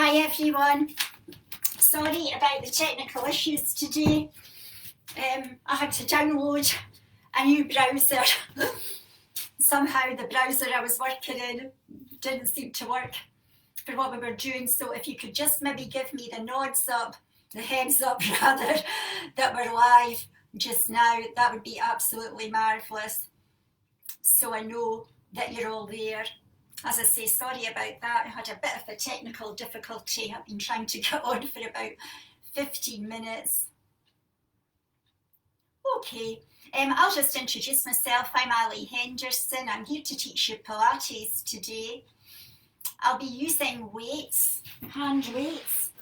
Hi everyone, sorry about the technical issues today. I had to download a new browser. Somehow the browser I was working in didn't seem to work for what we were doing, so if you could just maybe give me the nods up, the heads up rather, that we're live just now, that would be absolutely marvellous, so I know that you're all there. As I say, sorry about that. I had a bit of a technical difficulty. I've been trying to get on for about 15 minutes. Okay, I'll just introduce myself. I'm Ali Henderson. I'm here to teach you Pilates today. I'll be using weights, hand weights.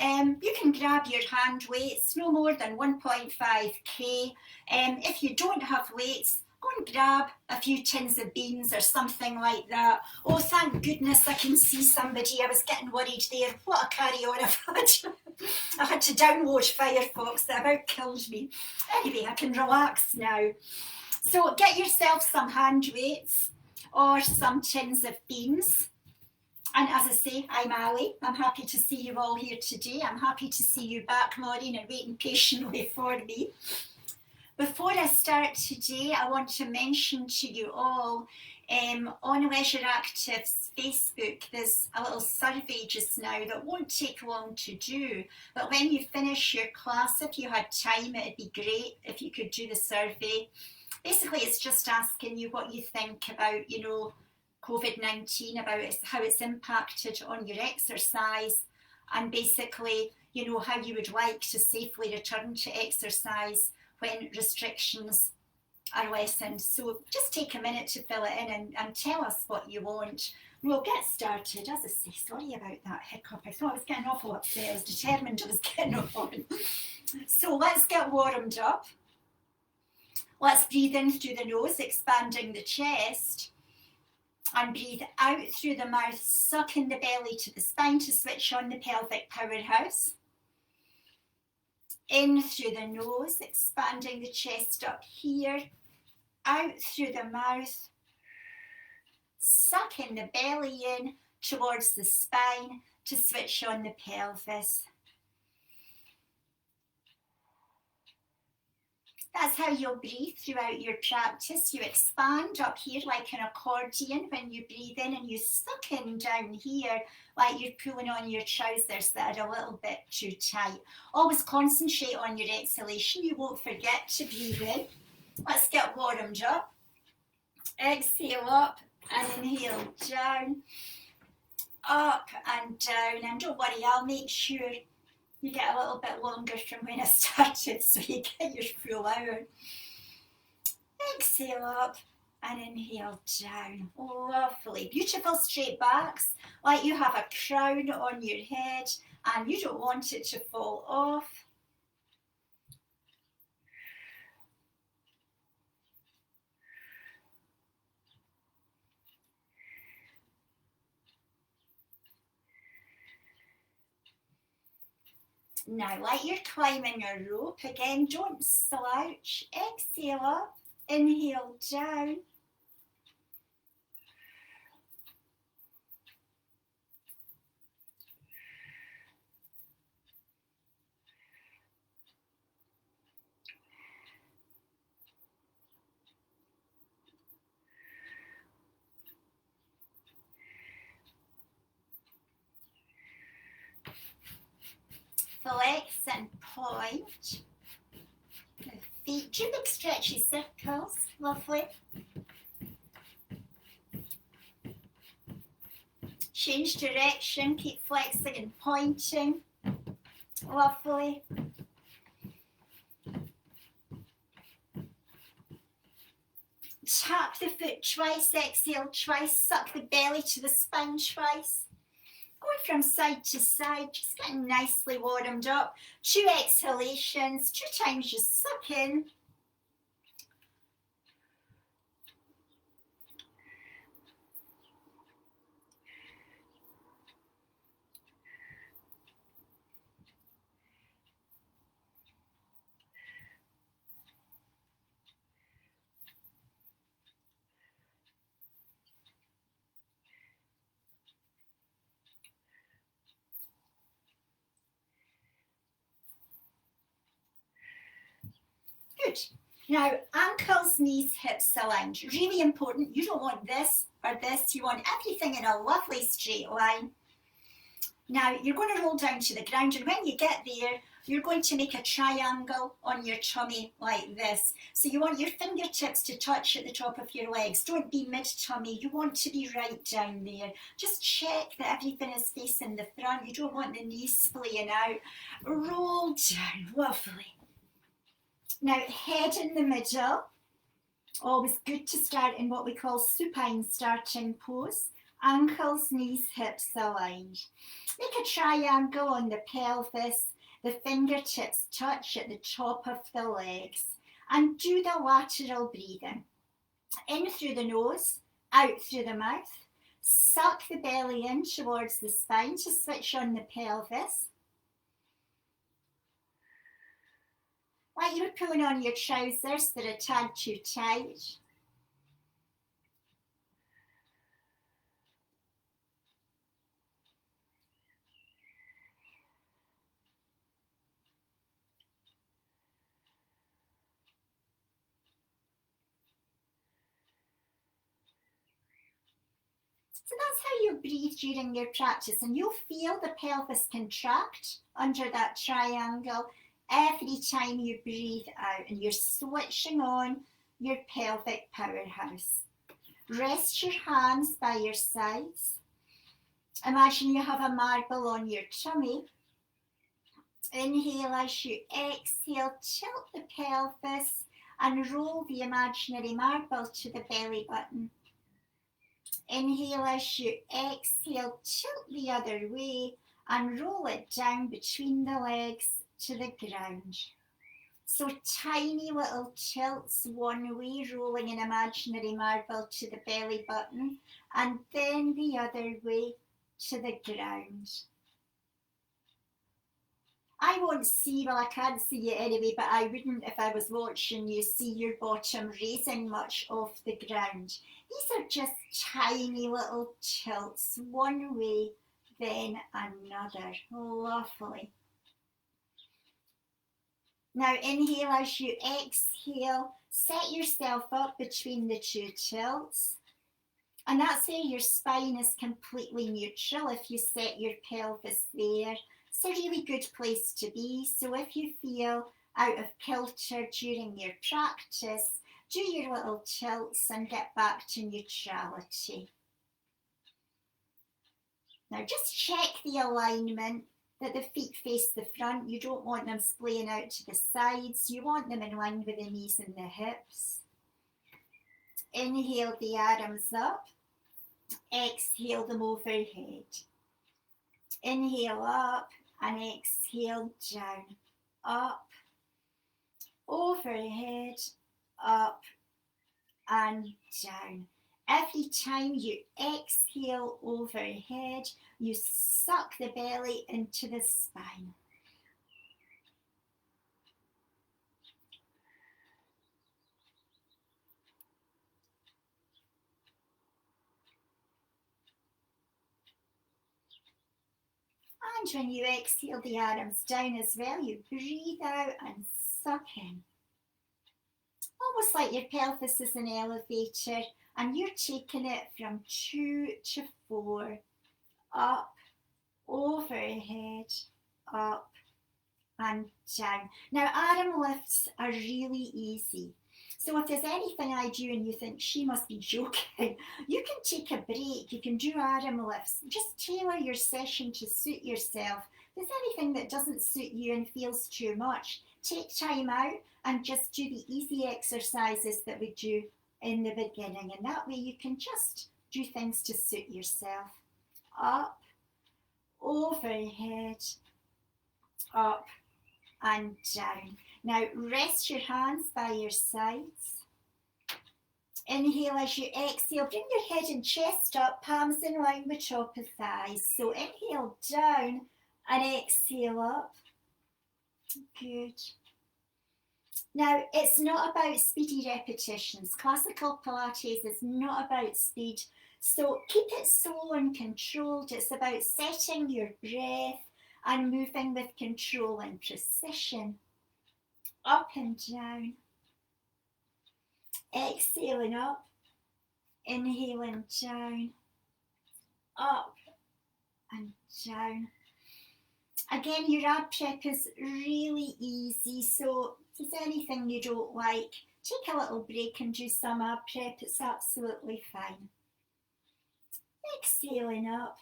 You can grab your hand weights, no more than 1.5k. If you don't have weights, go and grab a few tins of beans or something like that. Oh, thank goodness I can see somebody. I was getting worried there. What a carry-on I've had. I had to download Firefox. That about killed me. Anyway, I can relax now. So get yourself some hand weights or some tins of beans. And as I say, I'm Ali. I'm happy to see you all here today. I'm happy to see you back, Maureen, and waiting patiently for me. Before I start today, I want to mention to you all, on Leisureactive's Facebook, there's a little survey just now that won't take long to do. But when you finish your class, if you had time, it'd be great if you could do the survey. Basically, it's just asking you what you think about, COVID-19, about how it's impacted on your exercise, and basically, how you would like to safely return to exercise when restrictions are lessened. So just take a minute to fill it in and tell us what you want. We'll get started. As I say, sorry about that hiccup. I thought I was getting awful upset. I was determined I was getting on. So let's get warmed up. Let's breathe in through the nose, expanding the chest. And breathe out through the mouth, sucking the belly to the spine to switch on the pelvic powerhouse. In through the nose, expanding the chest up here. Out through the mouth, sucking the belly in towards the spine to switch on the pelvis. That's how you'll breathe throughout your practice. You expand up here like an accordion when you breathe in, and you suck in down here like you're pulling on your trousers that are a little bit too tight. Always concentrate on your exhalation. You won't forget to breathe in. Let's get warmed up. Exhale up and inhale down. Up and down. And don't worry, I'll make sure you get a little bit longer from when I started, so you get your full hour. Exhale up and inhale down. Lovely. Beautiful straight backs, like you have a crown on your head and you don't want it to fall off. Now, like you're climbing a rope, again, don't slouch. Exhale up, inhale down. Flex and point. The feet, do big stretchy circles. Lovely. Change direction, keep flexing and pointing. Lovely. Tap the foot twice, exhale twice, suck the belly to the spine twice. Going from side to side, just getting nicely warmed up. 2 exhalations, 2 times you suck in. Good. Now, ankles, knees, hips aligned. Really important. You don't want this or this. You want everything in a lovely straight line. Now, you're going to roll down to the ground, and when you get there, you're going to make a triangle on your tummy like this. So you want your fingertips to touch at the top of your legs. Don't be mid-tummy. You want to be right down there. Just check that everything is facing the front. You don't want the knees splaying out. Roll down. Lovely. Now, head in the middle. Always good to start in what we call supine starting pose. Ankles, knees, hips aligned. Make a triangle on the pelvis. The fingertips touch at the top of the legs. And do the lateral breathing. In through the nose, out through the mouth. Suck the belly in towards the spine to switch on the pelvis. Like you're pulling on your trousers that are tad too tight. So that's how you breathe during your practice, and you'll feel the pelvis contract under that triangle every time you breathe out, and you're switching on your pelvic powerhouse. Rest your hands by your sides. Imagine you have a marble on your tummy. Inhale as you exhale, tilt the pelvis and roll the imaginary marble to the belly button. Inhale as you exhale, tilt the other way and roll it down between the legs to the ground. So tiny little tilts one way, rolling an imaginary marble to the belly button, and then the other way to the ground. I won't see, well, I can't see you anyway, but I wouldn't, if I was watching you, see your bottom raising much off the ground. These are just tiny little tilts, one way, then another. Lovely. Now inhale as you exhale, set yourself up between the two tilts. And that's where your spine is completely neutral if you set your pelvis there. It's a really good place to be. So if you feel out of kilter during your practice, do your little tilts and get back to neutrality. Now just check the alignment, that the feet face the front. You don't want them splaying out to the sides. You want them in line with the knees and the hips. Inhale the arms up. Exhale them overhead. Inhale up and exhale down. Up, overhead, up and down. Every time you exhale overhead, you suck the belly into the spine. And when you exhale the arms down as well, you breathe out and suck in. Almost like your pelvis is an elevator, and you're taking it from 2 to 4, up, overhead, up and down. Now arm lifts are really easy. So if there's anything I do and you think she must be joking, you can take a break. You can do arm lifts. Just tailor your session to suit yourself. If there's anything that doesn't suit you and feels too much, take time out and just do the easy exercises that we do in the beginning. And that way you can just do things to suit yourself. Up, overhead, up and down. Now rest your hands by your sides. Inhale as you exhale, bring your head and chest up, palms in line with top of thighs. So inhale down and exhale up. Good. Now it's not about speedy repetitions. Classical Pilates is not about speed. So keep it slow and controlled. It's about setting your breath and moving with control and precision. Up and down, Exhaling up, inhaling down, up and down. Again, your ab prep is really easy, so if there's anything you don't like, take a little break and do some ab prep, it's absolutely fine. Exhaling up,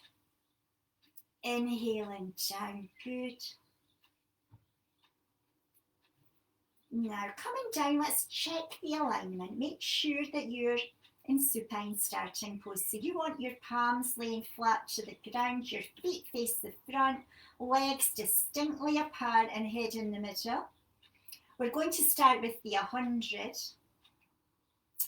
inhaling down, good. Now coming down, let's check the alignment. Make sure that you're in supine starting pose. So you want your palms laying flat to the ground, your feet face the front, legs distinctly apart and head in the middle. We're going to start with the 100.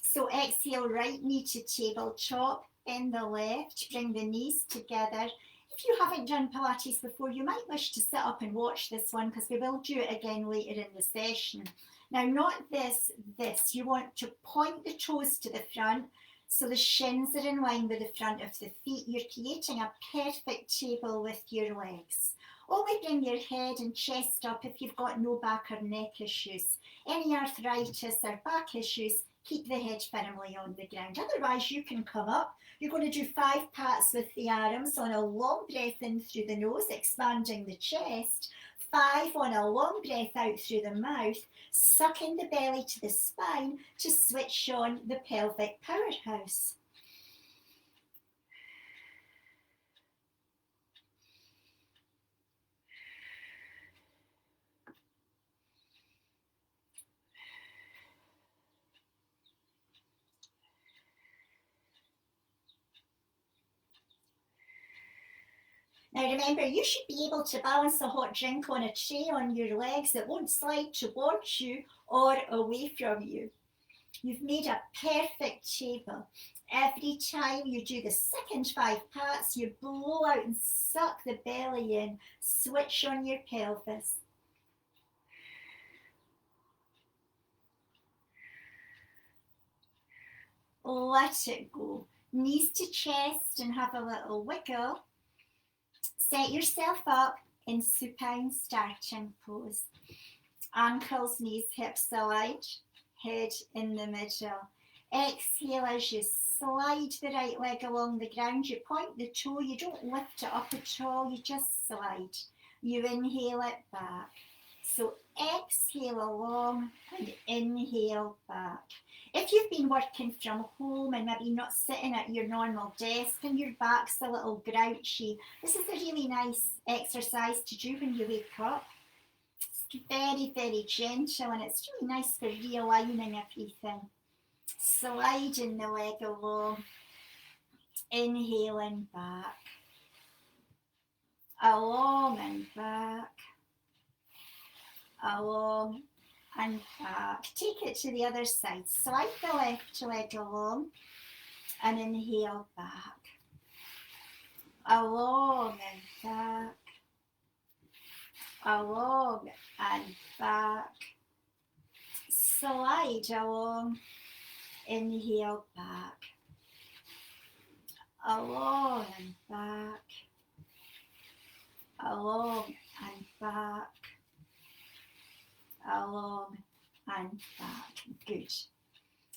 So exhale, right knee to tabletop, in the left, bring the knees together. If you haven't done Pilates before, you might wish to sit up and watch this one because we will do it again later in the session. Now, not this. You want to point the toes to the front so the shins are in line with the front of the feet. You're creating a perfect table with your legs. Only bring your head and chest up if you've got no back or neck issues. Any arthritis or back issues, keep the head firmly on the ground. Otherwise, you can come up. You're going to do 5 pats with the arms on a long breath in through the nose, expanding the chest. 5 on a long breath out through the mouth, sucking the belly to the spine to switch on the pelvic powerhouse. Now remember, you should be able to balance a hot drink on a tray on your legs that won't slide towards you or away from you. You've made a perfect table. Every time you do the second 5 pats, you blow out and suck the belly in. Switch on your pelvis. Let it go. Knees to chest and have a little wiggle. Set yourself up in supine starting pose. Ankles, knees, hips aligned, head in the middle. Exhale as you slide the right leg along the ground. You point the toe, you don't lift it up at all, you just slide. You inhale it back. So exhale along and inhale back. If you've been working from home and maybe not sitting at your normal desk and your back's a little grouchy, this is a really nice exercise to do when you wake up. It's very, very gentle and it's really nice for realigning everything. Sliding the leg along, inhaling back, along and back, along and back. Take it to the other side. Slide the left leg along and inhale back. Along and back. Along and back. Slide along. Inhale back. Along and back. Along and back. Along and back. Good.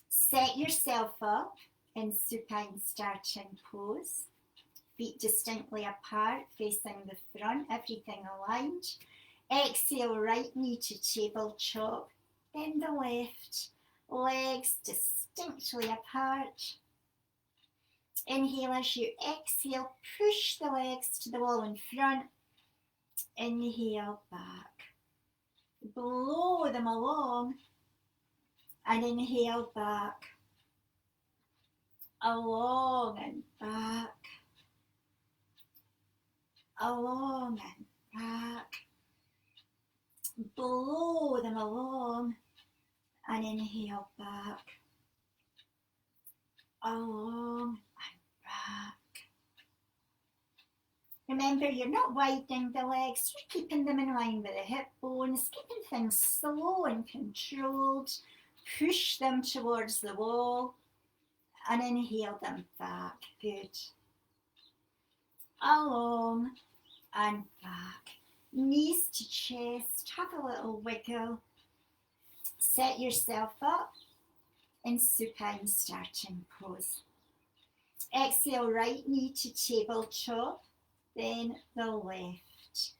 Set yourself up in supine starting pose. Feet distinctly apart, facing the front, everything aligned. Exhale, right knee to tabletop, then the left. Legs distinctly apart. Inhale as you exhale, push the legs to the wall in front. Inhale back. Blow them along and inhale back, along and back, along and back. Blow them along and inhale back, along and back. Remember, you're not widening the legs, you're keeping them in line with the hip bones, keeping things slow and controlled. Push them towards the wall and inhale them back. Good. Along and back. Knees to chest, have a little wiggle. Set yourself up in supine starting pose. Exhale, right knee to tabletop, then the left.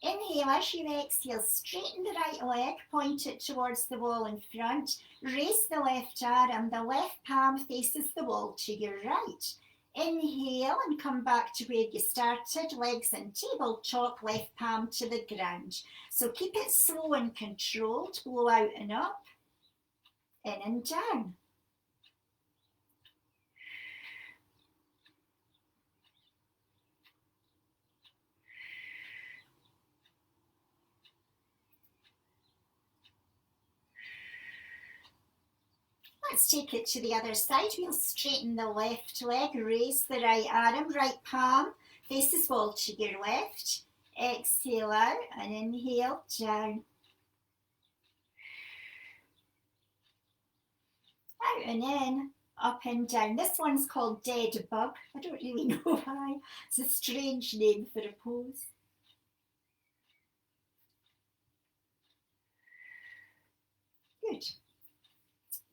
Inhale, as you exhale, straighten the right leg, point it towards the wall in front, raise the left arm, the left palm faces the wall to your right. Inhale and come back to where you started, legs in tabletop, left palm to the ground. So keep it slow and controlled, blow out and up, in and down. Let's take it to the other side. We'll straighten the left leg, raise the right arm, right palm faces wall to your left. Exhale out and inhale down. Out and in, up and down. This one's called dead bug. I don't really know why. It's a strange name for a pose. Good.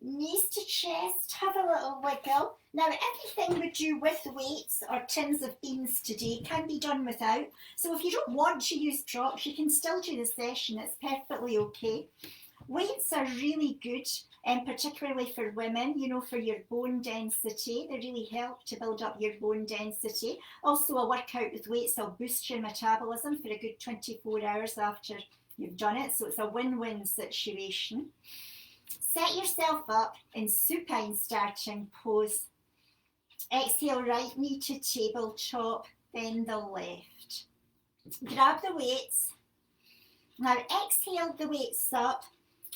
Knees to chest, have a little wiggle. Now everything we do with weights or tins of beans today can be done without. So if you don't want to use props, you can still do the session. It's perfectly okay. Weights are really good, and particularly for women, you know, for your bone density. They really help to build up your bone density. Also, a workout with weights will boost your metabolism for a good 24 hours after you've done it. So it's a win-win situation. Set yourself up in supine starting pose. Exhale, right knee to tabletop, then the left. Grab the weights. Now exhale the weights up.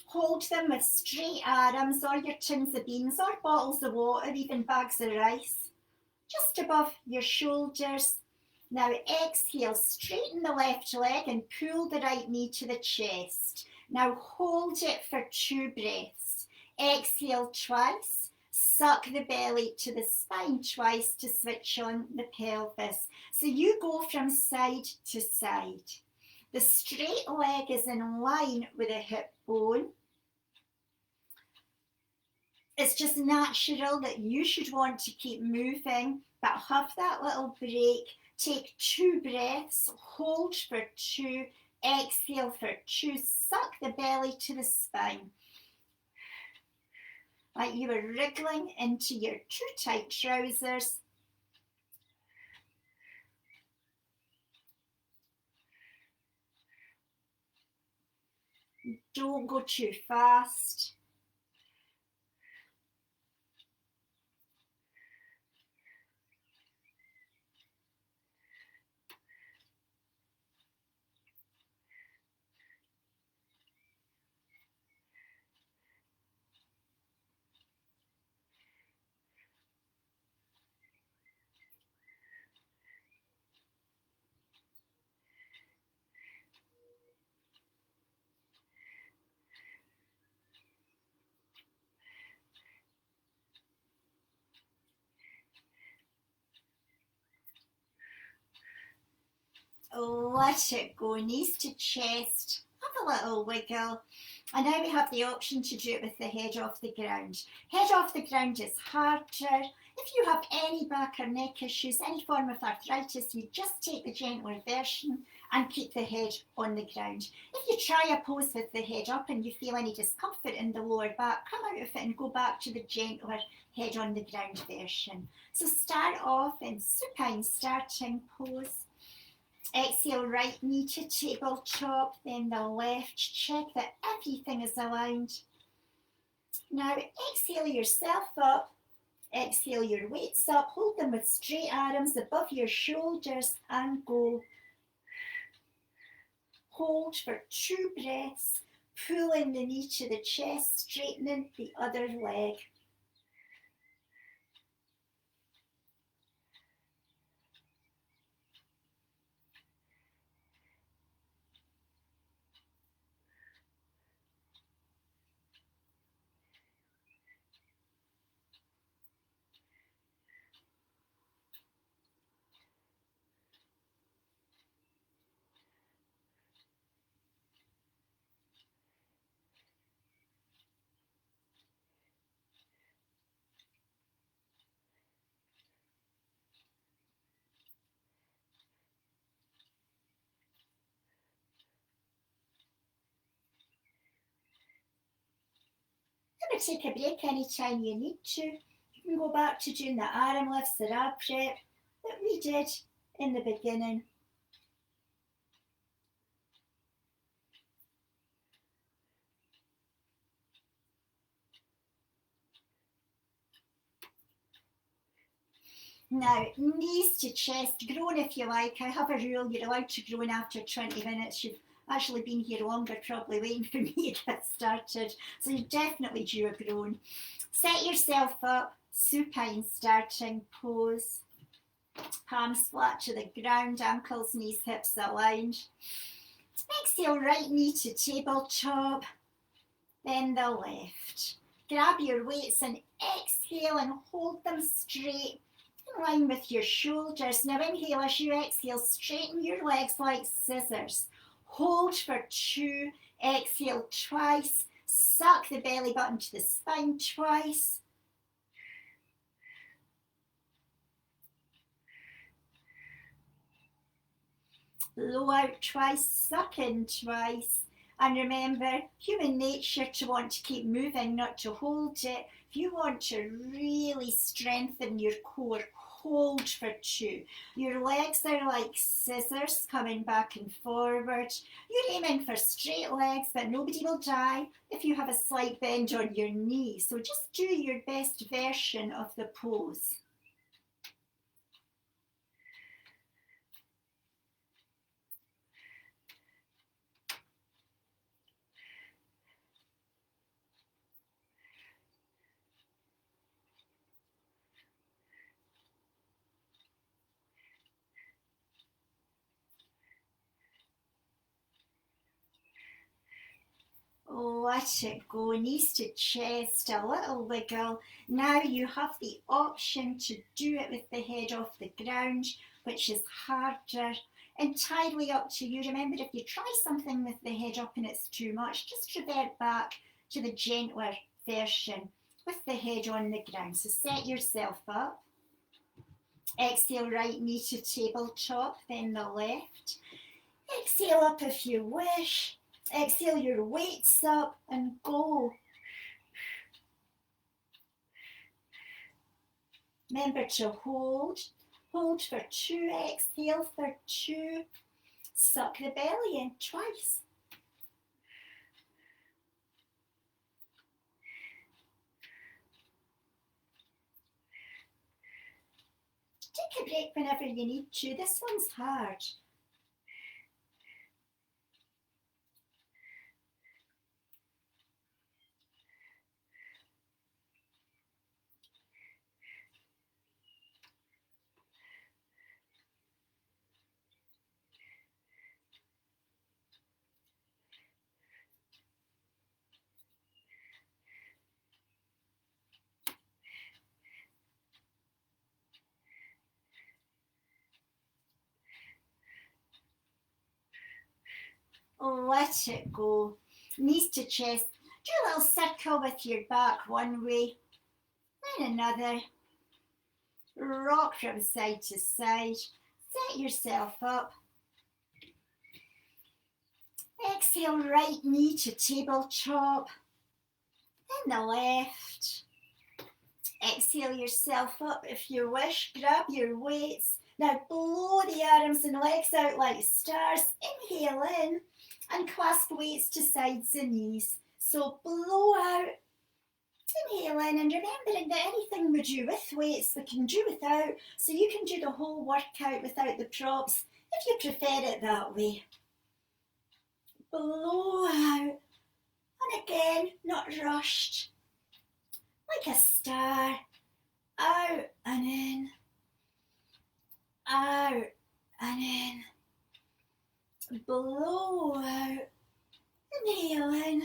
Hold them with straight arms or your tins of beans or bottles of water, even bags of rice, just above your shoulders. Now exhale, straighten the left leg and pull the right knee to the chest. Now hold it for 2 breaths. Exhale twice, suck the belly to the spine twice to switch on the pelvis. So you go from side to side. The straight leg is in line with the hip bone. It's just natural that you should want to keep moving, but have that little break. Take 2 breaths, hold for 2, exhale for 2, suck the belly to the spine. Like you were wriggling into your too tight trousers. Don't go too fast. Let it go, knees to chest, have a little wiggle. And now we have the option to do it with the head off the ground. Head off the ground is harder. If you have any back or neck issues, any form of arthritis, you just take the gentler version and keep the head on the ground. If you try a pose with the head up and you feel any discomfort in the lower back, come out of it and go back to the gentler head on the ground version. So start off in supine starting pose. Exhale, right knee to tabletop, then the left. Check that everything is aligned. Now exhale yourself up. Exhale your weights up. Hold them with straight arms above your shoulders and go. Hold for 2 breaths. Pulling the knee to the chest, straightening the other leg. going to take a break anytime you need to. You can go back to doing the arm lifts, the ab prep that we did in the beginning. Now, knees to chest, groan if you like. I have a rule, you're allowed to groan after 20 minutes. You've actually been here longer, probably waiting for me to get started. So you definitely do a groan. Set yourself up, supine starting pose. Palms flat to the ground, ankles, knees, hips aligned. Exhale, right knee to tabletop, then the left. Grab your weights and exhale and hold them straight in line with your shoulders. Now inhale as you exhale, straighten your legs like scissors. Hold for 2, exhale twice, suck the belly button to the spine twice. Blow out twice, suck in twice. And remember, human nature to want to keep moving, not to hold it. If you want to really strengthen your core, hold for 2. Your legs are like scissors coming back and forward. You're aiming for straight legs, but nobody will die if you have a slight bend on your knee. So just do your best version of the pose. Let it go, knees to chest, a little wiggle. Now you have the option to do it with the head off the ground, which is harder. Entirely up to you. Remember, if you try something with the head up and it's too much, just revert back to the gentler version with the head on the ground. So set yourself up. Exhale, right knee to tabletop, then the left. Exhale up if you wish. Exhale your weights up and go. Remember to hold. Hold for 2, exhale for 2. Suck the belly in twice. Take a break whenever you need to. This one's hard. Let it go. Knees to chest. Do a little circle with your back one way, then another. Rock from side to side. Set yourself up. Exhale, right knee to tabletop, then the left. Exhale yourself up if you wish. Grab your weights. Now blow the arms and legs out like stars. Inhale in and clasp weights to sides and knees. So blow out, inhale in, and remembering that anything we do with weights we can do without, so you can do the whole workout without the props if you prefer it that way. Blow out, and again, not rushed, like a star, out and in, out and in. Blow out, inhale in.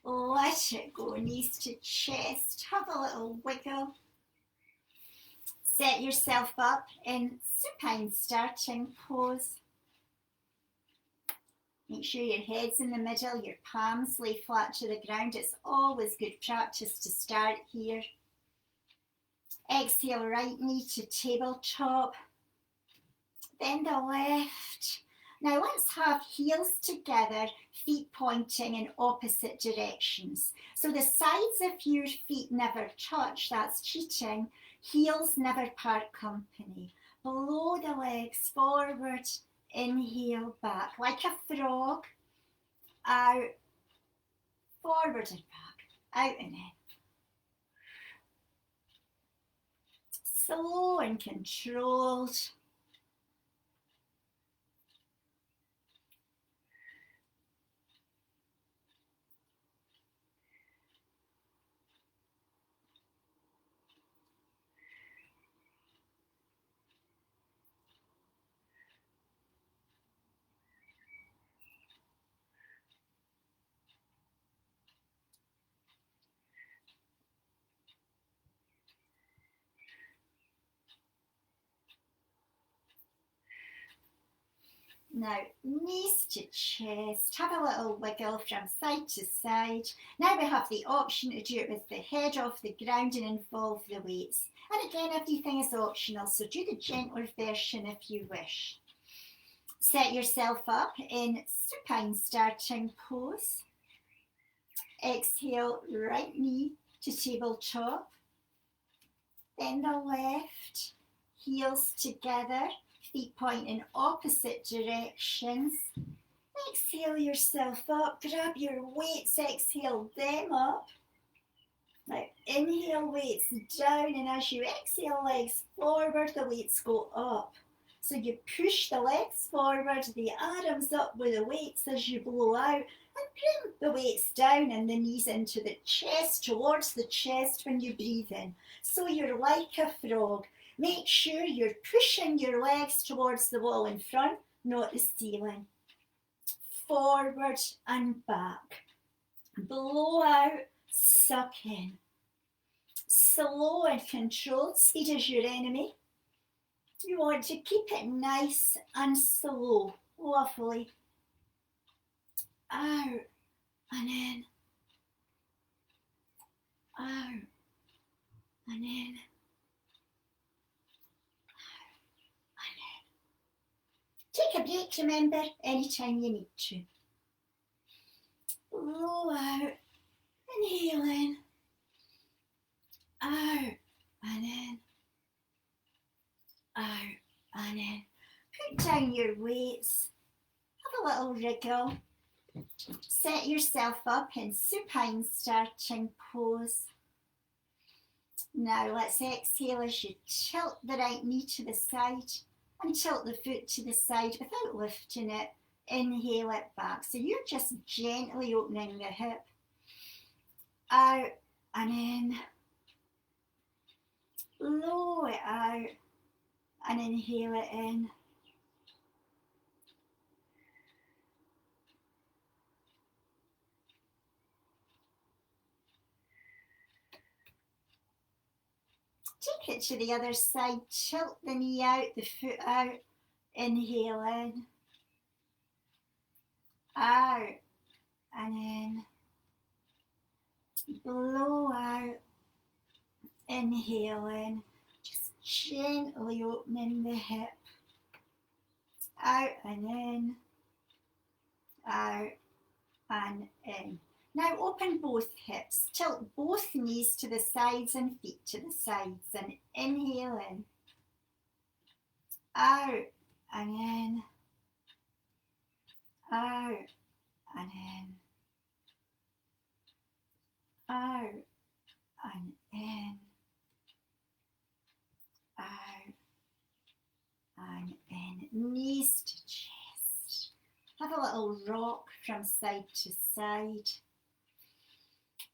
Let it go, knees to chest, have a little wiggle. Set yourself up in supine starting pose. Make sure your head's in the middle, your palms lay flat to the ground. It's always good practice to start here. Exhale, right knee to tabletop. Then the left. Now let's have heels together, feet pointing in opposite directions. So the sides of your feet never touch, that's cheating. Heels never part company. Blow the legs forward, inhale back, like a frog. Out, forward and back, out and in. Slow and controlled. Now, knees to chest, have a little wiggle from side to side. Now we have the option to do it with the head off the ground and involve the weights. And again, everything is optional, so do the gentler version if you wish. Set yourself up in supine starting pose. Exhale, right knee to tabletop. Then the left, heels together. Feet point in opposite directions. Exhale yourself up, grab your weights, exhale them up. Now inhale, weights down, and as you exhale, legs forward, the weights go up. So you push the legs forward, the arms up with the weights as you blow out, and bring the weights down and the knees into the chest, towards the chest when you breathe in. So you're like a frog. Make sure you're pushing your legs towards the wall in front, not the ceiling. Forward and back. Blow out, suck in. Slow and controlled. Speed is your enemy. You want to keep it nice and slow. Lovely. Out and in. Out and in. Take a break, remember, anytime you need to. Blow out, inhale in, out and in, out and in. Put down your weights, have a little wriggle. Set yourself up in supine starting pose. Now let's exhale as you tilt the right knee to the side. And tilt the foot to the side without lifting it. Inhale it back. So you're just gently opening the hip. Out and in. Blow it out and inhale it in. Take it to the other side, tilt the knee out, the foot out, inhale in, out and in, blow out, inhale in, just gently opening the hip, out and in, out and in. Now open both hips, tilt both knees to the sides and feet to the sides and inhale in, out and in, out and in, out and in, out and in. Knees to chest. Have a little rock from side to side.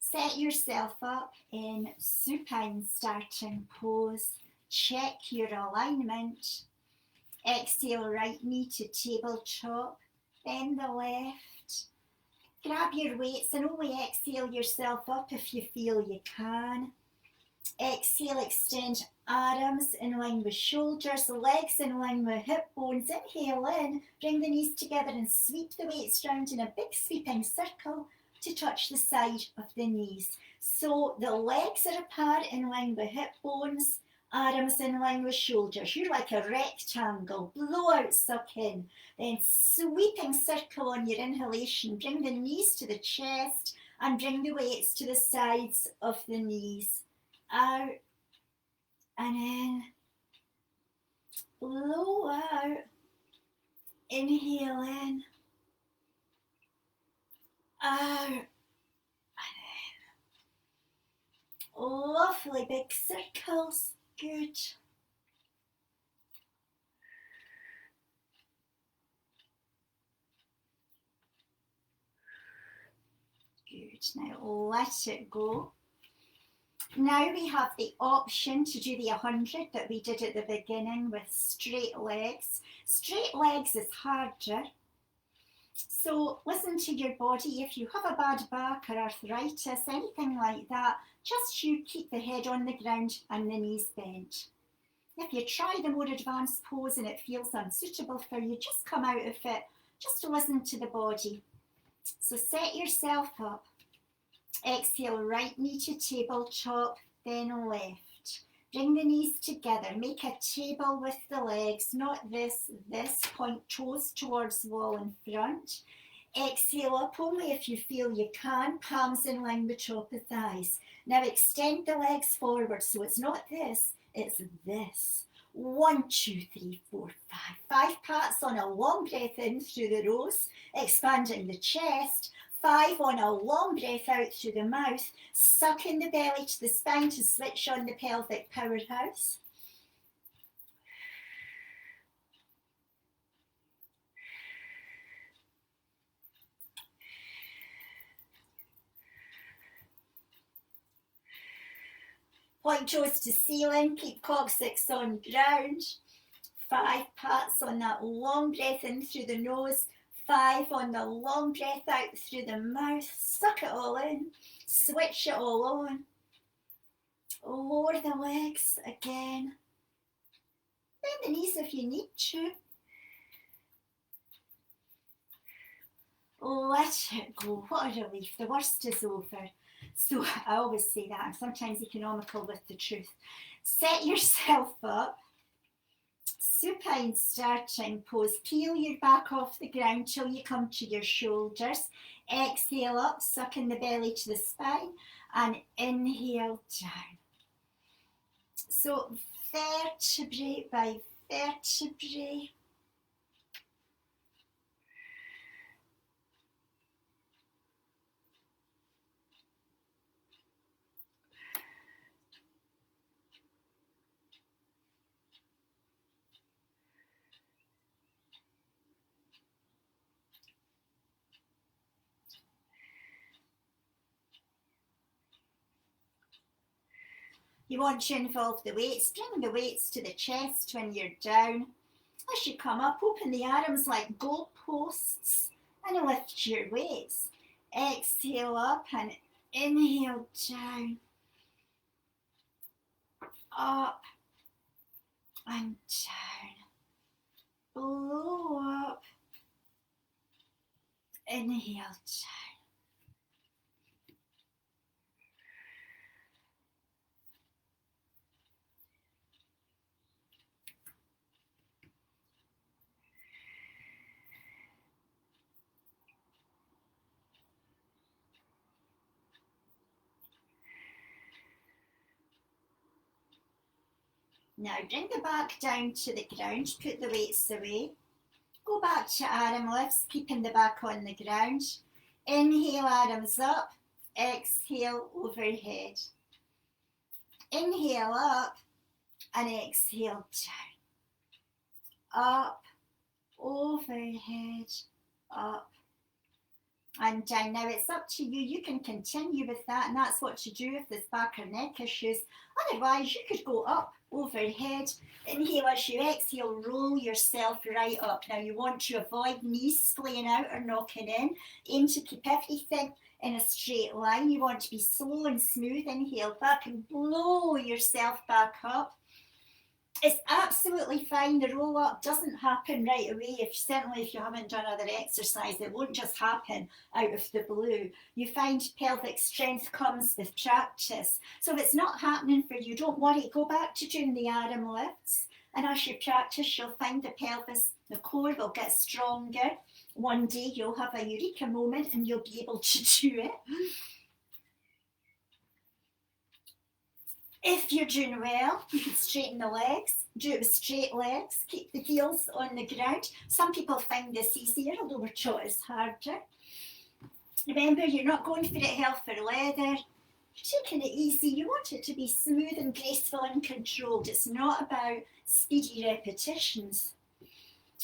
Set yourself up in supine starting pose. Check your alignment. Exhale, right knee to tabletop. Bend the left. Grab your weights and only exhale yourself up if you feel you can. Exhale, extend Arms in line with shoulders, legs in line with hip bones. Inhale in, bring the knees together and sweep the weights round in a big sweeping circle to touch the side of the knees. So the legs are apart in line with hip bones, arms in line with shoulders. You're like a rectangle. Blow out, suck in. Then sweeping circle on your inhalation. Bring the knees to the chest and bring the weights to the sides of the knees. Out and in. Blow out. Inhale in. Out and in. Lovely big circles. Good. Good. Now let it go. Now we have the option to do the 100 that we did at the beginning with straight legs. Straight legs is harder. So listen to your body. If you have a bad back or arthritis, anything like that, just you keep the head on the ground and the knees bent. If you try the more advanced pose and it feels unsuitable for you, just come out of it. Just listen to the body. So set yourself up. Exhale, right knee to tabletop, then left. Bring the knees together. Make a table with the legs, not this. Point toes towards wall in front. Exhale up only if you feel you can. Palms in line with top of thighs. Now extend the legs forward. So it's not this, it's this. 1, 2, 3, 4, 5. 5 pats on a long breath in through the nose, expanding the chest. 5 on a long breath out through the mouth, sucking the belly to the spine to switch on the pelvic powerhouse. Point toes to ceiling, keep coccyx on ground. 5 pats on that long breath in through the nose. 5 on the long breath out through the mouth. Suck it all in. Switch it all on. Lower the legs again. Bend the knees if you need to. Let it go. What a relief. The worst is over. So I always say that. I'm sometimes economical with the truth. Set yourself up. Supine starting pose. Peel your back off the ground till you come to your shoulders. Exhale up, sucking the belly to the spine, and inhale down. So vertebrae by vertebrae. You want to involve the weights. Bring the weights to the chest when you're down. As you come up, open the arms like goalposts and lift your weights. Exhale up and inhale down. Up and down. Blow up. Inhale down. Now bring the back down to the ground, put the weights away. Go back to arm lifts, keeping the back on the ground. Inhale, arms up. Exhale, overhead. Inhale up and exhale down. Up, overhead, up and down. Now it's up to you. You can continue with that, and that's what to do if there's back or neck issues. Otherwise, you could go up, overhead. Inhale as you exhale, roll yourself right up. Now you want to avoid knees splaying out or knocking in. Aim to keep everything in a straight line. You want to be slow and smooth. Inhale back and blow yourself back up. It's absolutely fine. The roll up doesn't happen right away. Certainly if you haven't done other exercise, it won't just happen out of the blue. You find pelvic strength comes with practice. So if it's not happening for you, don't worry. Go back to doing the arm lifts. And as you practice, you'll find the pelvis, the core will get stronger. One day you'll have a eureka moment and you'll be able to do it. If you're doing well, you can straighten the legs, do it with straight legs, keep the heels on the ground. Some people find this easier, although we're taught it's harder. Remember, you're not going for it hell for leather. You're taking it easy. You want it to be smooth and graceful and controlled. It's not about speedy repetitions.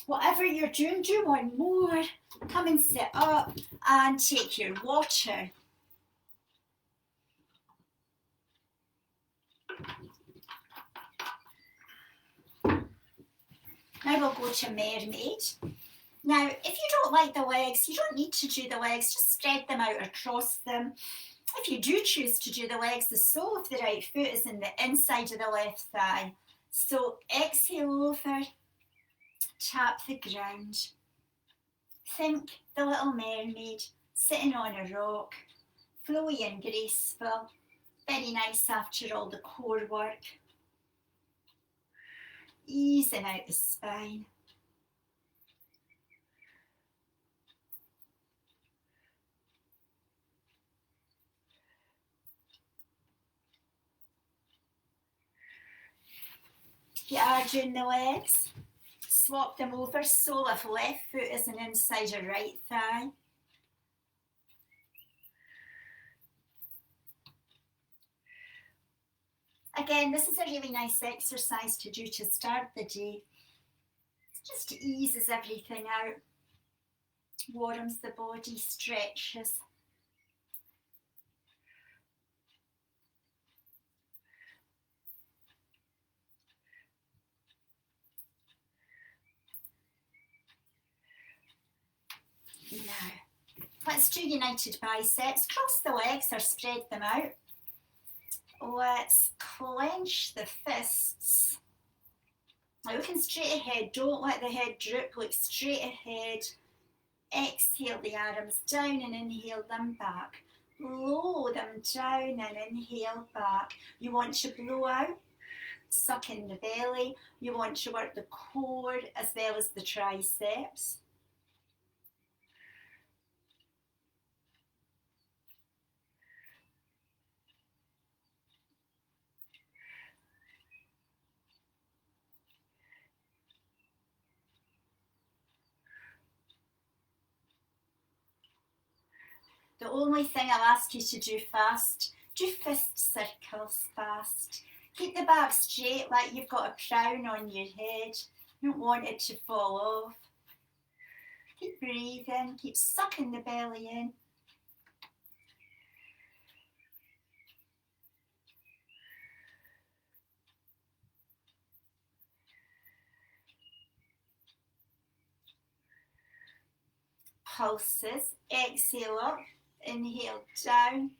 Whatever you're doing, do one more. Come and sit up and take your water. Now we'll go to mermaid. Now, if you don't like the legs, you don't need to do the legs, just spread them out or cross them. If you do choose to do the legs, the sole of the right foot is in the inside of the left thigh. So exhale over, tap the ground. Think the little mermaid sitting on a rock, flowy and graceful, very nice after all the core work. Easing out the spine. If you are doing the legs, swap them over. Sole of left foot is an inside of right thigh. Again, this is a really nice exercise to do to start the day. It just eases everything out, warms the body, stretches. Now, let's do united biceps. Cross the legs or spread them out. Let's clench the fists. Now looking straight ahead, don't let the head droop, look straight ahead. Exhale the arms down and inhale them back. Blow them down and inhale back. You want to blow out, suck in the belly. You want to work the core as well as the triceps. The only thing I'll ask you to do fast, do fist circles fast. Keep the back straight like you've got a crown on your head. You don't want it to fall off. Keep breathing, keep sucking the belly in. Pulses, exhale up. Inhale down.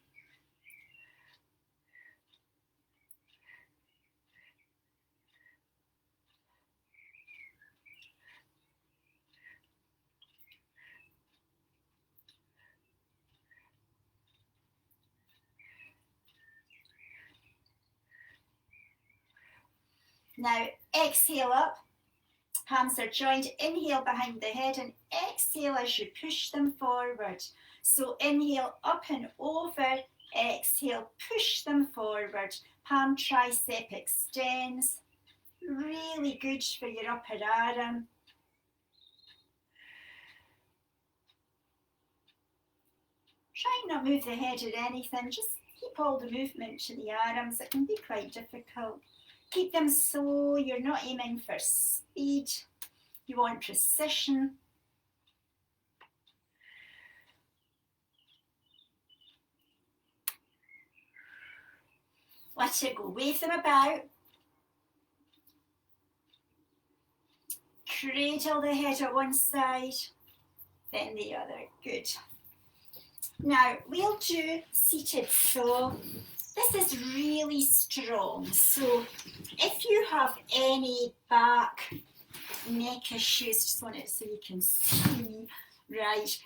Now exhale up. Palms are joined. Inhale behind the head and exhale as you push them forward. So inhale up and over, exhale, push them forward. Palm tricep extends. Really good for your upper arm. Try not move the head or anything, just keep all the movement to the arms. It can be quite difficult. Keep them slow, you're not aiming for speed. You want precision. Let it go, wave them about. Cradle the head at one side, then the other, good. Now, we'll do seated, so This is really strong. So if you have any back, neck issues, just want it so you can see, right,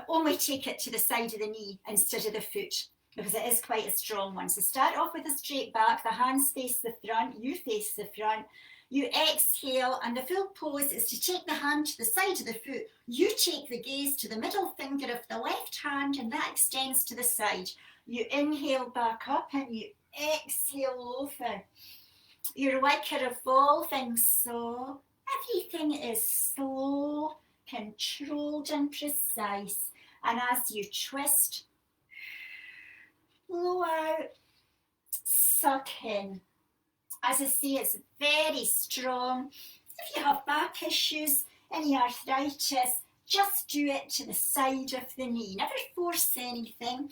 only take it to the side of the knee instead of the foot, because it is quite a strong one. So start off with a straight back, the hands face the front, you face the front, you exhale, and the full pose is to take the hand to the side of the foot, you take the gaze to the middle finger of the left hand, and that extends to the side. You inhale back up and you exhale over. You're like a revolving saw. Everything is slow, controlled and precise. And as you twist, blow out, suck in. As I say, it's very strong. If you have back issues, any arthritis, just do it to the side of the knee. Never force anything.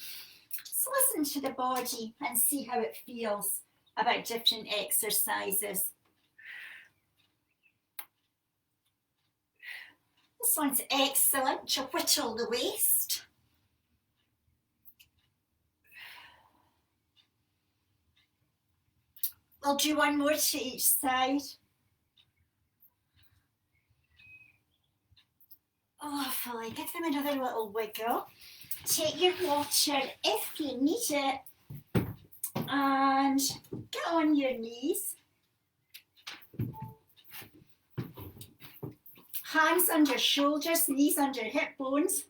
Just listen to the body and see how it feels about different exercises. This one's excellent to whittle the waist. We'll do one more to each side. Lovely. Give them another little wiggle. Take your water if you need it and get on your knees. Hands under shoulders, knees under hip bones.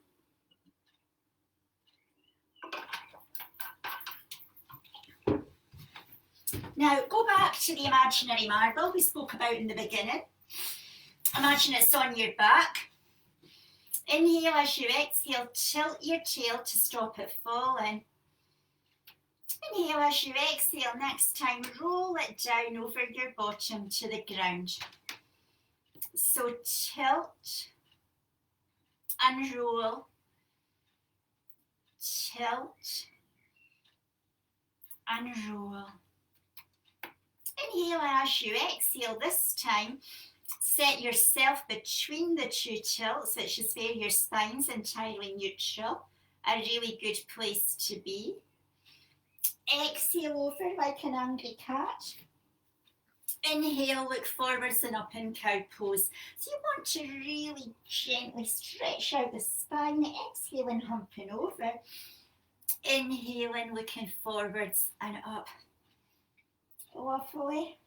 Now go back to the imaginary marble we spoke about in the beginning. Imagine it's on your back. Inhale as you exhale, tilt your tail to stop it falling. Inhale as you exhale, next time roll it down over your bottom to the ground. So tilt and roll, tilt and roll. Inhale as you exhale this time. Set yourself between the two tilts, which is where your spine's entirely neutral. A really good place to be. Exhale over like an angry cat. Inhale, look forwards and up in cow pose. So you want to really gently stretch out the spine. Exhaling, humping over. Inhaling, looking forwards and up. Lovely.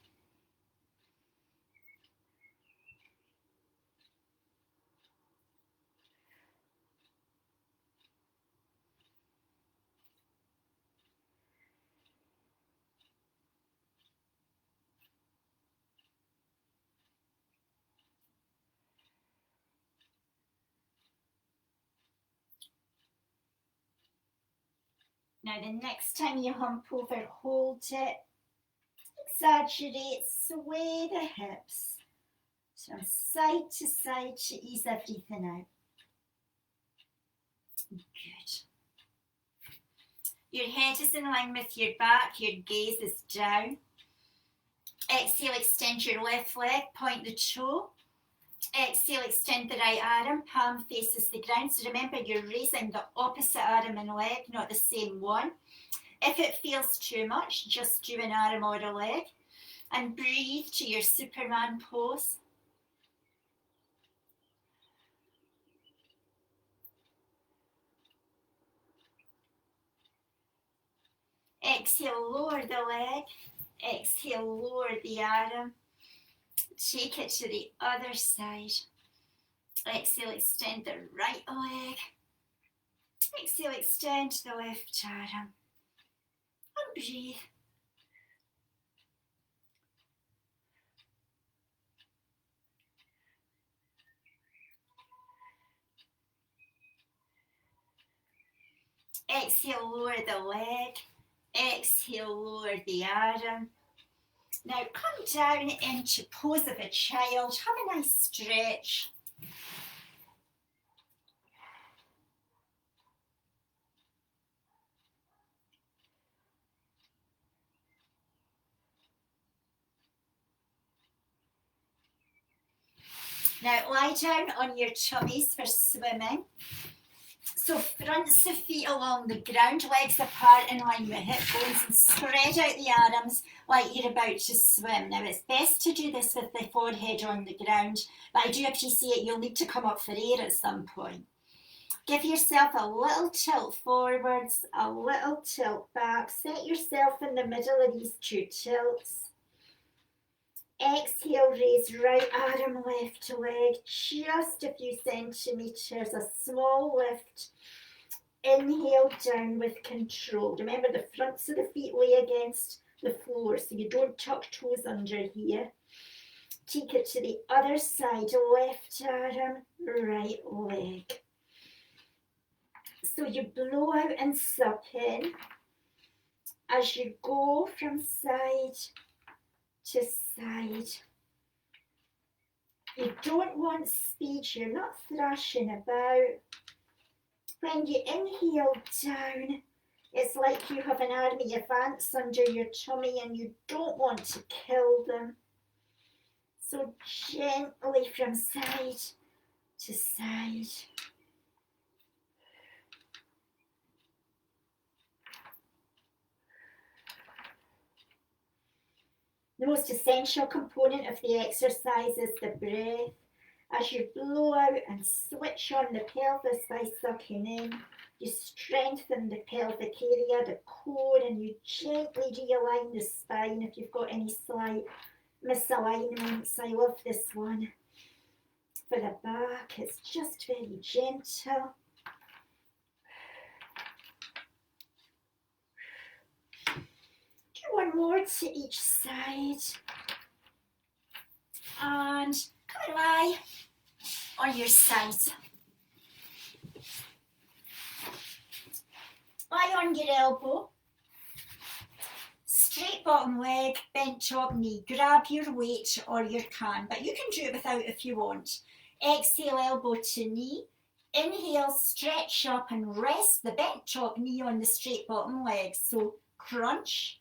Now the next time you hump over, hold it. Exaggerate, sway the hips. So from side to ease everything out. Good. Your head is in line with your back, your gaze is down. Exhale, extend your left leg, point the toe. Exhale, extend the right arm, palm faces the ground. So remember, you're raising the opposite arm and leg, not the same one. If it feels too much, just do an arm or a leg. And breathe to your Superman pose. Exhale, lower the leg. Exhale, lower the arm. Take it to the other side. Exhale, extend the right leg. Exhale, extend the left arm. And breathe. Exhale, lower the leg. Exhale, lower the arm. Now come down into pose of a child. Have a nice stretch. Now lie down on your tummies for swimming. So fronts of feet along the ground, legs apart in line with hip bones, and spread out the arms like you're about to swim. Now it's best to do this with the forehead on the ground, but I do appreciate you'll need to come up for air at some point. Give yourself a little tilt forwards, a little tilt back. Set yourself in the middle of these two tilts. Exhale, raise right arm, left leg, just a few centimetres, a small lift. Inhale down with control. Remember, the fronts of the feet lay against the floor, so you don't tuck toes under here. Take it to the other side, left arm, right leg. So you blow out and suck in as you go from side to side. You don't want speed, you're not thrashing about. When you inhale down, it's like you have an army of ants under your tummy and you don't want to kill them. So gently from side to side. The most essential component of the exercise is the breath. As you blow out and switch on the pelvis by sucking in, you strengthen the pelvic area, the core, and you gently realign the spine if you've got any slight misalignments. I love this one. For the back, it's just very gentle. Do one more to each side. And come and lie on your side. Lie on your elbow. Straight bottom leg, bent top knee. Grab your weight or your can, but you can do it without if you want. Exhale, elbow to knee. Inhale, stretch up and rest the bent top knee on the straight bottom leg. So crunch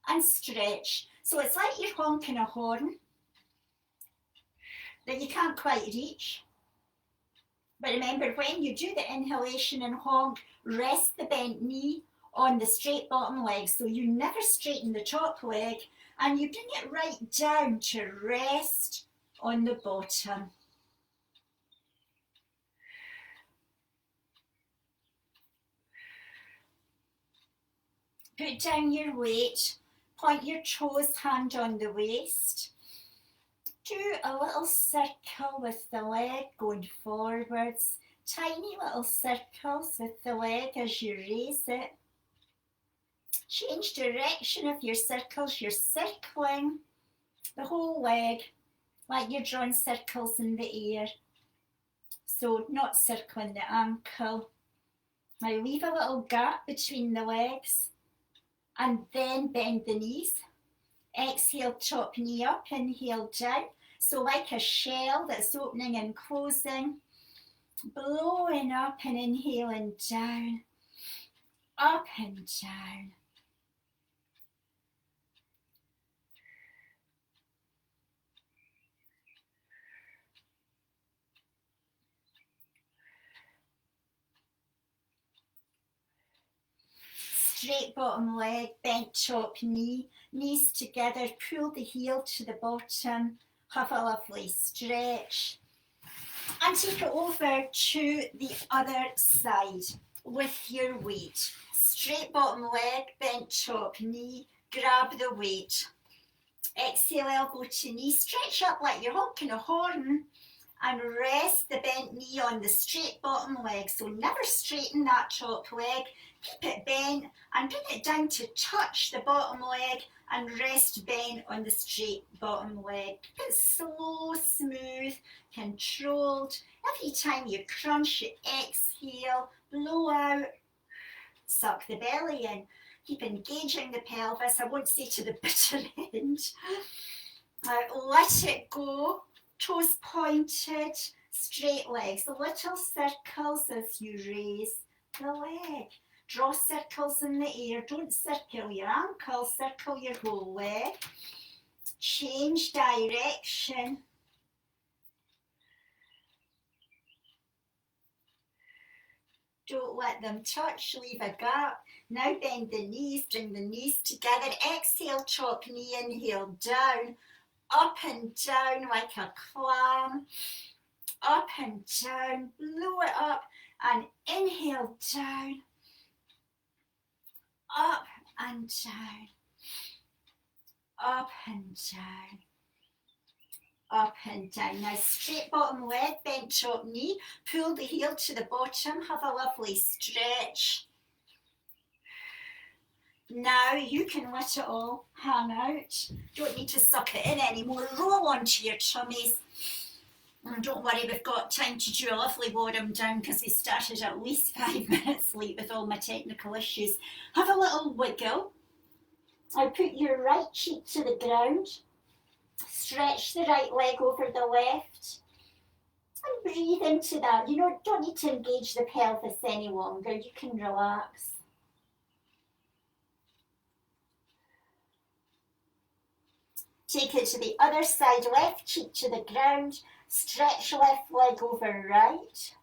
and stretch. So it's like you're honking a horn that you can't quite reach. But remember, when you do the inhalation and honk, rest the bent knee on the straight bottom leg. So you never straighten the top leg and you bring it right down to rest on the bottom. Put down your weight, point your toes, hand on the waist. Do a little circle with the leg going forwards. Tiny little circles with the leg as you raise it. Change direction of your circles. You're circling the whole leg like you're drawing circles in the air. So not circling the ankle. Now leave a little gap between the legs and then bend the knees. Exhale, top knee up, inhale down. So like a shell that's opening and closing, blowing up and inhaling down, up and down. Straight bottom leg, bent top knee, knees together, pull the heel to the bottom, have a lovely stretch. And take it over to the other side with your weight. Straight bottom leg, bent top knee, grab the weight. Exhale, elbow to knee, stretch up like you're honking a horn and rest the bent knee on the straight bottom leg. So never straighten that top leg, keep it bent and bring it down to touch the bottom leg and rest bent on the straight bottom leg. Keep it slow, smooth, controlled. Every time you crunch, you exhale, blow out, suck the belly in. Keep engaging the pelvis. I won't say to the bitter end. Let it go. Toes pointed, straight legs. Little circles as you raise the leg. Draw circles in the air. Don't circle your ankle, circle your whole leg. Change direction. Don't let them touch, leave a gap. Now bend the knees, bring the knees together. Exhale, top knee, inhale, down. Up and down like a clam. Up and down, blow it up and inhale down. Up and down. Up and down. Up and down. Now straight bottom leg, bent top knee. Pull the heel to the bottom. Have a lovely stretch. Now you can let it all hang out. Don't need to suck it in anymore. Roll onto your tummies. And don't worry, we've got time to do a lovely warm down because we started at least 5 minutes late with all my technical issues. Have a little wiggle. Now put your right cheek to the ground. Stretch the right leg over the left. And breathe into that. You don't need to engage the pelvis any longer. You can relax. Take it to the other side, left cheek to the ground. Stretch left leg over right.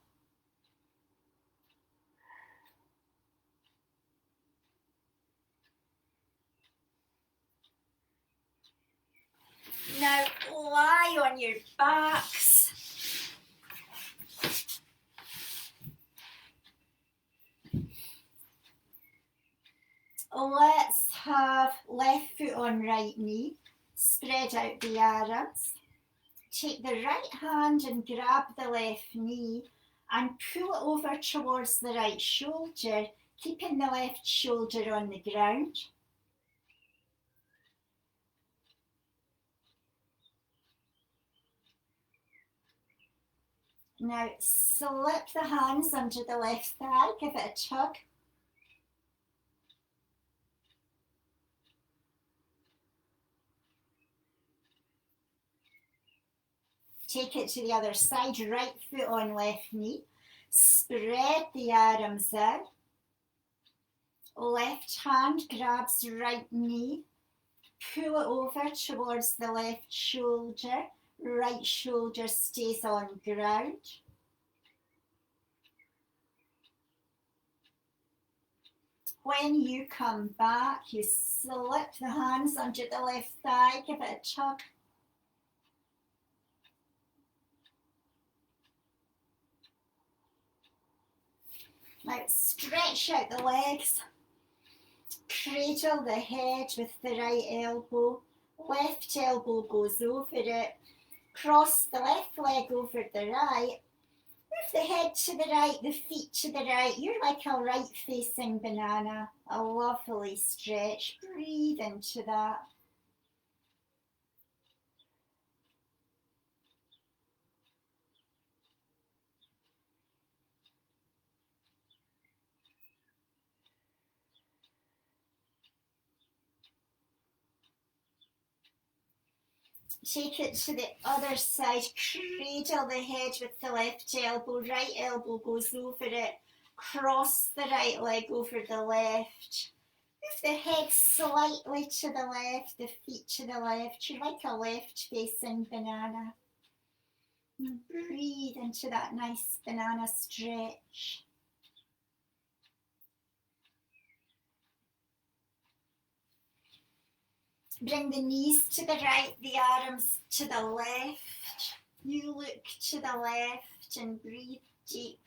Now lie on your backs. Let's have left foot on right knee. Spread out the arms. Take the right hand and grab the left knee and pull it over towards the right shoulder, keeping the left shoulder on the ground. Now slip the hands under the left thigh, give it a tug. Take it to the other side, right foot on left knee. Spread the arms out. Left hand grabs right knee. Pull it over towards the left shoulder. Right shoulder stays on ground. When you come back, you slip the hands under the left thigh, give it a tug. Now stretch out the legs, cradle the head with the right elbow, left elbow goes over it, cross the left leg over the right, move the head to the right, the feet to the right, you're like a right facing banana, a lovely stretch, breathe into that. Take it to the other side, cradle the head with the left elbow, right elbow goes over it, cross the right leg over the left, move the head slightly to the left, the feet to the left, you're like a left facing banana. And breathe into that nice banana stretch. Bring the knees to the right, the arms to the left. You look to the left and breathe deep.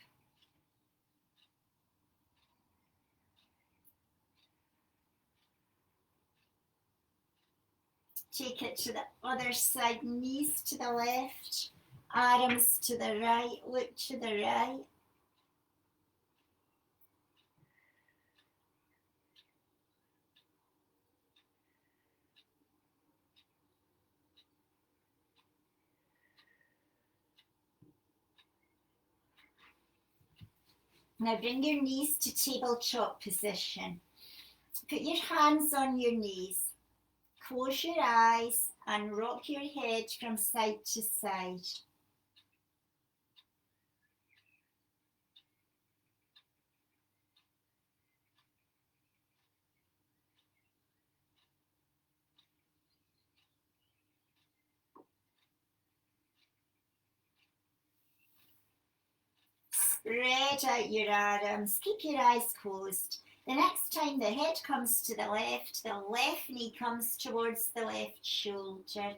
Take it to the other side, knees to the left, arms to the right, look to the right. Now bring your knees to tabletop position. Put your hands on your knees. Close your eyes and rock your head from side to side. Spread out your arms. Keep your eyes closed. The next time the head comes to the left knee comes towards the left shoulder.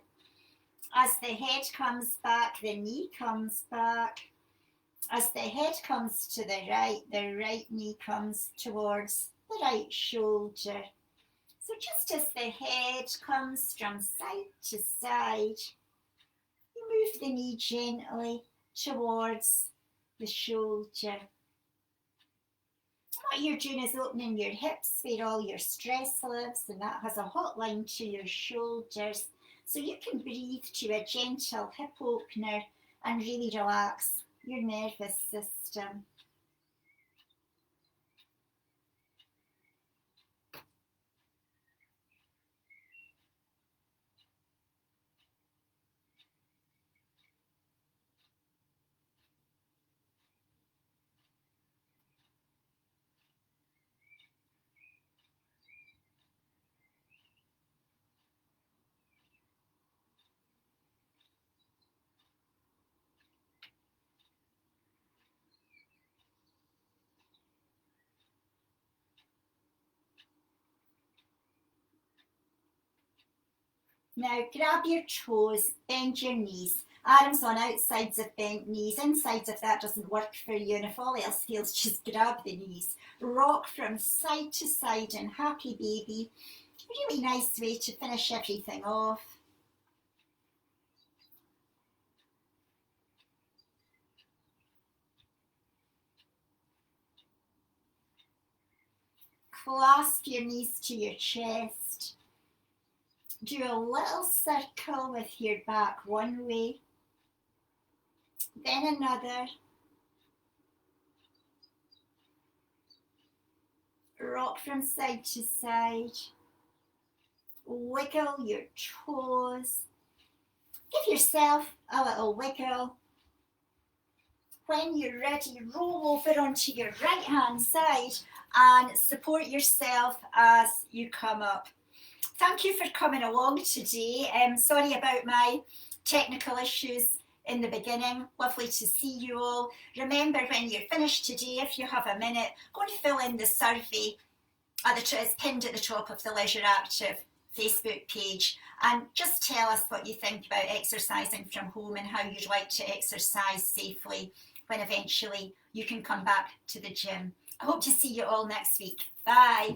As the head comes back, the knee comes back. As the head comes to the right knee comes towards the right shoulder. So just as the head comes from side to side, you move the knee gently towards the shoulder. What you're doing is opening your hips where all your stress lives, and that has a hotline to your shoulders. So you can breathe to a gentle hip opener and really relax your nervous system. Now grab your toes, bend your knees, arms on outsides of bent knees, insides if that doesn't work for you, and if all else fails, just grab the knees. Rock from side to side in happy baby. Really nice way to finish everything off. Clasp your knees to your chest. Do a little circle with your back one way, then another. Rock from side to side. Wiggle your toes. Give yourself a little wiggle. When you're ready, roll over onto your right hand side and support yourself as you come up. Thank you for coming along today. Sorry about my technical issues in the beginning. Lovely to see you all. Remember, when you're finished today, if you have a minute, go and fill in the survey. It's pinned at the top of the Leisureactive Facebook page, and just tell us what you think about exercising from home and how you'd like to exercise safely when eventually you can come back to the gym. I hope to see you all next week. Bye.